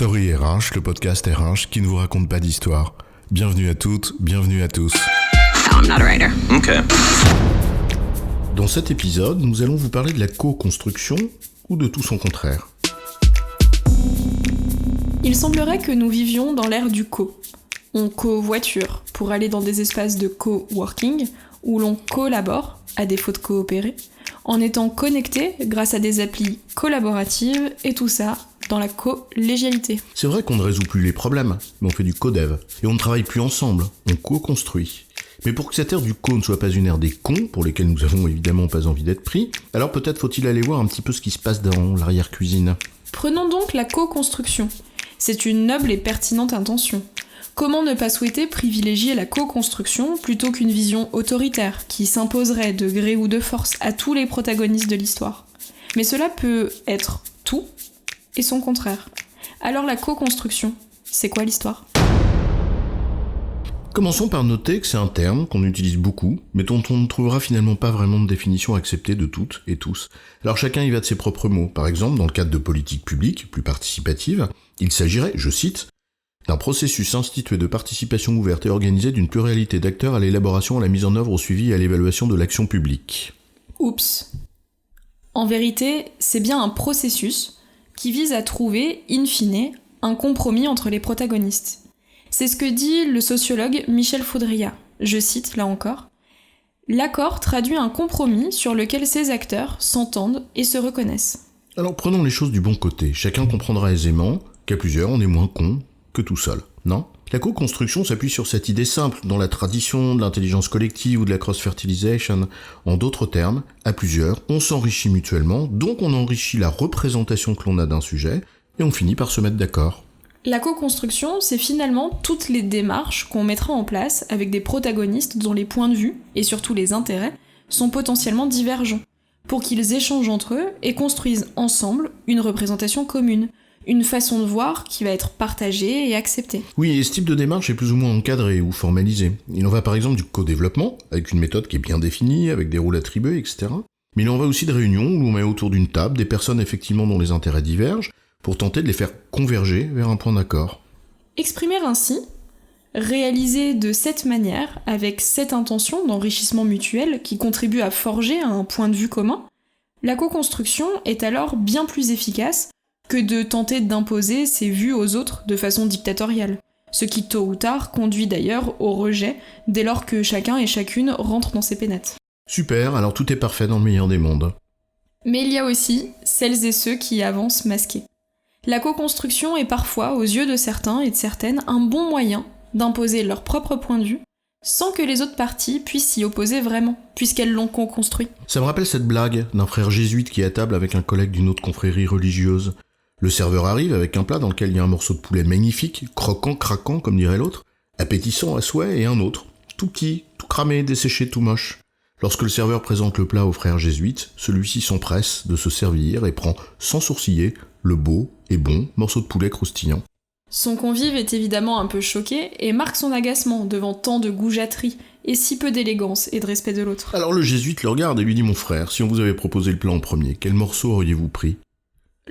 Story RH, le podcast RH qui ne vous raconte pas d'histoire. Bienvenue à toutes, bienvenue à tous. No, I'm not a writer. Ok. Dans cet épisode, nous allons vous parler de la co-construction ou de tout son contraire. Il semblerait que nous vivions dans l'ère du co. On co-voiture pour aller dans des espaces de co-working où l'on collabore, à défaut de coopérer, en étant connecté grâce à des applis collaboratives et tout ça dans la collégialité. C'est vrai qu'on ne résout plus les problèmes, mais on fait du co-dev. Et on ne travaille plus ensemble, on co-construit. Mais pour que cette ère du co ne soit pas une ère des cons, pour lesquels nous avons évidemment pas envie d'être pris, alors peut-être faut-il aller voir un petit peu ce qui se passe dans l'arrière-cuisine. Prenons donc la co-construction. C'est une noble et pertinente intention. Comment ne pas souhaiter privilégier la co-construction plutôt qu'une vision autoritaire qui s'imposerait de gré ou de force à tous les protagonistes de l'histoire ? Mais cela peut être tout et son contraire. Alors la co-construction, c'est quoi l'histoire ? Commençons par noter que c'est un terme qu'on utilise beaucoup, mais dont on ne trouvera finalement pas vraiment de définition acceptée de toutes et tous. Alors chacun y va de ses propres mots. Par exemple, dans le cadre de politiques publiques, plus participatives, il s'agirait, je cite, d'un processus institué de participation ouverte et organisée d'une pluralité d'acteurs à l'élaboration, à la mise en œuvre, au suivi et à l'évaluation de l'action publique. Oups. En vérité, c'est bien un processus qui vise à trouver, in fine, un compromis entre les protagonistes. C'est ce que dit le sociologue Michel Faudria. Je cite, là encore, « L'accord traduit un compromis sur lequel ces acteurs s'entendent et se reconnaissent. » Alors prenons les choses du bon côté. Chacun comprendra aisément qu'à plusieurs, on est moins con que tout seul, non ? La co-construction s'appuie sur cette idée simple, dans la tradition de l'intelligence collective ou de la cross-fertilisation. En d'autres termes, à plusieurs, on s'enrichit mutuellement, donc on enrichit la représentation que l'on a d'un sujet, et on finit par se mettre d'accord. La co-construction, c'est finalement toutes les démarches qu'on mettra en place avec des protagonistes dont les points de vue, et surtout les intérêts, sont potentiellement divergents, pour qu'ils échangent entre eux et construisent ensemble une représentation commune, une façon de voir qui va être partagée et acceptée. Oui, et ce type de démarche est plus ou moins encadré ou formalisé. Il en va par exemple du co-développement, avec une méthode qui est bien définie, avec des rôles attribués, etc. Mais il en va aussi de réunions où l'on met autour d'une table des personnes effectivement dont les intérêts divergent, pour tenter de les faire converger vers un point d'accord. Exprimer ainsi, réaliser de cette manière, avec cette intention d'enrichissement mutuel qui contribue à forger un point de vue commun, la co-construction est alors bien plus efficace que de tenter d'imposer ses vues aux autres de façon dictatoriale, ce qui tôt ou tard conduit d'ailleurs au rejet dès lors que chacun et chacune rentre dans ses pénates. Super, alors tout est parfait dans le meilleur des mondes. Mais il y a aussi celles et ceux qui avancent masqués. La co-construction est parfois, aux yeux de certains et de certaines, un bon moyen d'imposer leur propre point de vue, sans que les autres parties puissent s'y opposer vraiment, puisqu'elles l'ont co-construit. Ça me rappelle cette blague d'un frère jésuite qui est à table avec un collègue d'une autre confrérie religieuse. Le serveur arrive avec un plat dans lequel il y a un morceau de poulet magnifique, croquant, craquant, comme dirait l'autre, appétissant à souhait, et un autre, tout petit, tout cramé, desséché, tout moche. Lorsque le serveur présente le plat au frère jésuite, celui-ci s'empresse de se servir et prend, sans sourciller, le beau et bon morceau de poulet croustillant. Son convive est évidemment un peu choqué et marque son agacement devant tant de goujaterie et si peu d'élégance et de respect de l'autre. Alors le jésuite le regarde et lui dit « Mon frère, si on vous avait proposé le plat en premier, quel morceau auriez-vous pris ?»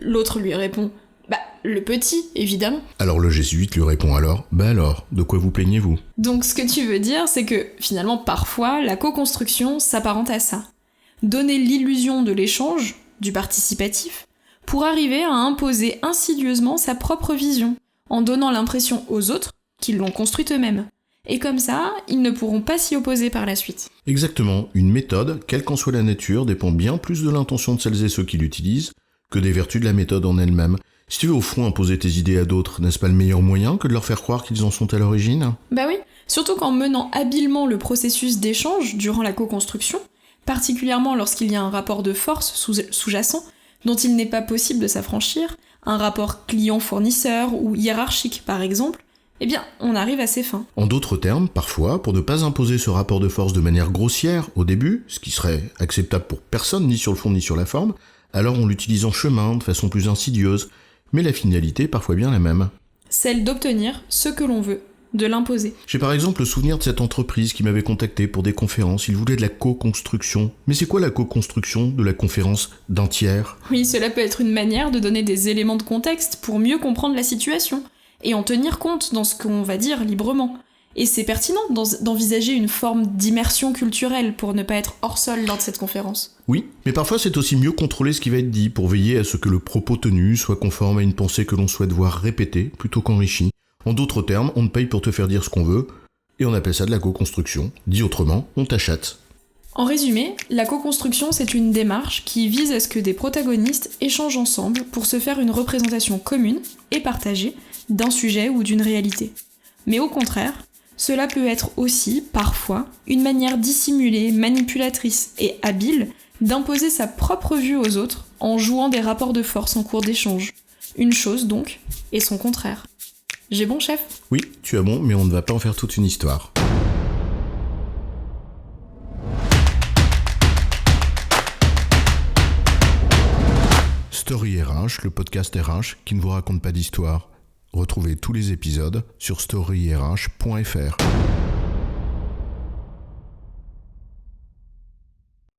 L'autre lui répond « Bah, le petit, évidemment. » Alors le jésuite lui répond alors « Bah alors, de quoi vous plaignez-vous » Donc ce que tu veux dire, c'est que finalement parfois la co-construction s'apparente à ça. Donner l'illusion de l'échange, du participatif, pour arriver à imposer insidieusement sa propre vision, en donnant l'impression aux autres qu'ils l'ont construite eux-mêmes. Et comme ça, ils ne pourront pas s'y opposer par la suite. Exactement, une méthode, quelle qu'en soit la nature, dépend bien plus de l'intention de celles et ceux qui l'utilisent que des vertus de la méthode en elle-même. Si tu veux au fond imposer tes idées à d'autres, n'est-ce pas le meilleur moyen que de leur faire croire qu'ils en sont à l'origine ? Bah oui, surtout qu'en menant habilement le processus d'échange durant la co-construction, particulièrement lorsqu'il y a un rapport de force sous-jacent, dont il n'est pas possible de s'affranchir, un rapport client-fournisseur ou hiérarchique par exemple, eh bien, on arrive à ses fins. En d'autres termes, parfois, pour ne pas imposer ce rapport de force de manière grossière au début, ce qui serait acceptable pour personne, ni sur le fond ni sur la forme, alors on l'utilise en chemin, de façon plus insidieuse, mais la finalité est parfois bien la même. Celle d'obtenir ce que l'on veut, de l'imposer. J'ai par exemple le souvenir de cette entreprise qui m'avait contacté pour des conférences. Ils voulaient de la co-construction. Mais c'est quoi la co-construction de la conférence d'un tiers ? Oui, cela peut être une manière de donner des éléments de contexte pour mieux comprendre la situation, et en tenir compte dans ce qu'on va dire librement. Et c'est pertinent d'envisager une forme d'immersion culturelle pour ne pas être hors sol lors de cette conférence. Oui, mais parfois c'est aussi mieux contrôler ce qui va être dit pour veiller à ce que le propos tenu soit conforme à une pensée que l'on souhaite voir répétée plutôt qu'enrichie. En d'autres termes, on te paye pour te faire dire ce qu'on veut, et on appelle ça de la co-construction. Dit autrement, on t'achète. En résumé, la co-construction, c'est une démarche qui vise à ce que des protagonistes échangent ensemble pour se faire une représentation commune et partagée d'un sujet ou d'une réalité. Mais au contraire, cela peut être aussi, parfois, une manière dissimulée, manipulatrice et habile d'imposer sa propre vue aux autres en jouant des rapports de force en cours d'échange. Une chose donc, et son contraire. J'ai bon, chef ? Oui, tu as bon, mais on ne va pas en faire toute une histoire. Story RH, le podcast RH qui ne vous raconte pas d'histoire. Retrouvez tous les épisodes sur storyrh.fr.